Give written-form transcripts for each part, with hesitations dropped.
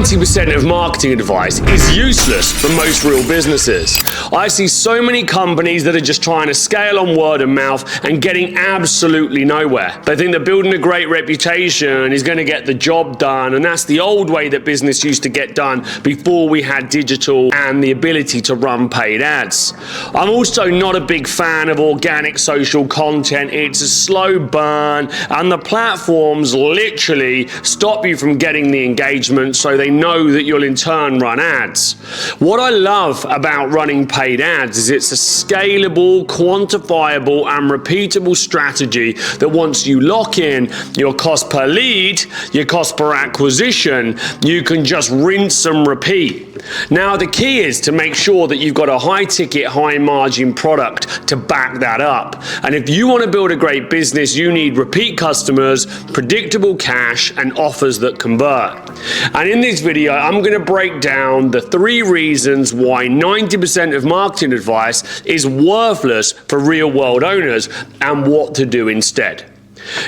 90% of marketing advice is useless for most real businesses. I see so many companies that are just trying to scale on word of mouth and getting absolutely nowhere. They think that building a great reputation is going to get the job done, and that's the old way that business used to get done before we had digital and the ability to run paid ads. I'm also not a big fan of organic social content. It's a slow burn, and the platforms literally stop you from getting the engagement, so they know that you'll in turn run ads. What I love about running paid ads is it's a scalable, quantifiable, and repeatable strategy that once you lock in your cost per lead, your cost per acquisition, you can just rinse and repeat. Now, the key is to make sure that you've got a high ticket, high margin product to back that up. And if you want to build a great business, you need repeat customers, predictable cash, and offers that convert. And in this video, I'm going to break down the 3 reasons why 90% of marketing advice is worthless for real world owners and what to do instead.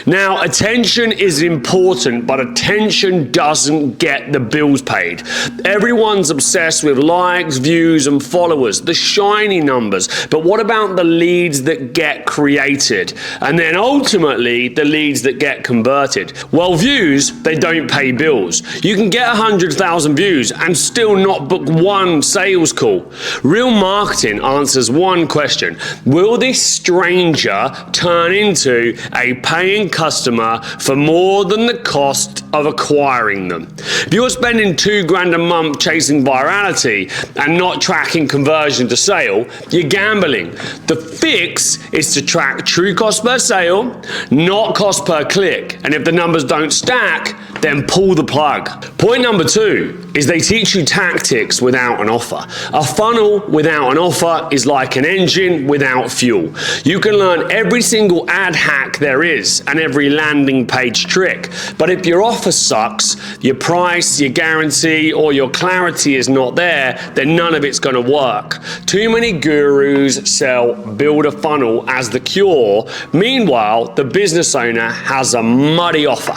Now, attention is important, but attention doesn't get the bills paid. Everyone's obsessed with likes, views, and followers, the shiny numbers. But what about the leads that get created? And then ultimately, the leads that get converted? Well, views, they don't pay bills. You can get 100,000 views and still not book one sales call. Real marketing answers one question: will this stranger turn into a paying customer for more than the cost of acquiring them? If you're spending $2,000 a month chasing virality and not tracking conversion to sale, you're gambling. The fix is to track true cost per sale, not cost per click. And if the numbers don't stack, then pull the plug. Point number 2 is they teach you tactics without an offer. A funnel without an offer is like an engine without fuel. You can learn every single ad hack there is and every landing page trick, but if your offer sucks, your price, your guarantee, or your clarity is not there, then none of it's going to work. Too many gurus sell build a funnel as the cure. Meanwhile, the business owner has a muddy offer.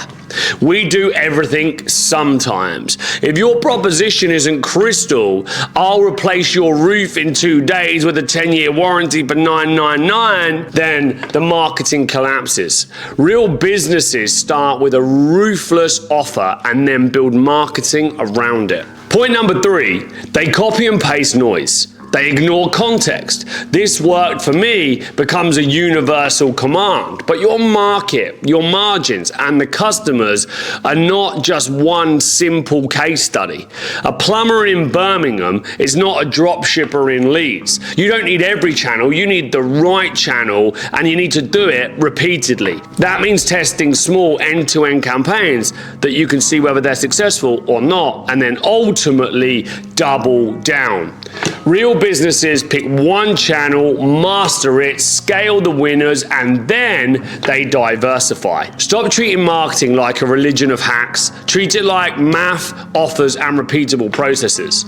We do everything sometimes. If your proposition isn't crystal, I'll replace your roof in 2 days with a 10-year warranty for $999, then the marketing collapses. Real businesses start with a ruthless offer and then build marketing around it. Point number 3, they copy and paste noise. They ignore context. This worked for me becomes a universal command. But your market, your margins, and the customers are not just one simple case study. A plumber in Birmingham is not a drop shipper in Leeds. You don't need every channel, you need the right channel, and you need to do it repeatedly. That means testing small end-to-end campaigns that you can see whether they're successful or not, and then ultimately double down. Real businesses pick one channel, master it, scale the winners, and then they diversify. Stop treating marketing like a religion of hacks. Treat it like math, offers, and repeatable processes.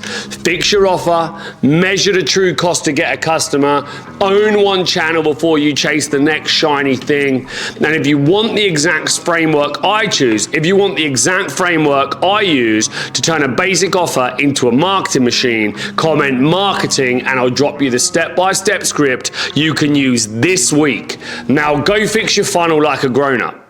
Fix your offer, measure the true cost to get a customer, own one channel before you chase the next shiny thing. And if you want the exact framework I choose, if you want the exact framework I use to turn a basic offer into a marketing machine, comment marketing and I'll drop you the step-by-step script you can use this week. Now go fix your funnel like a grown-up.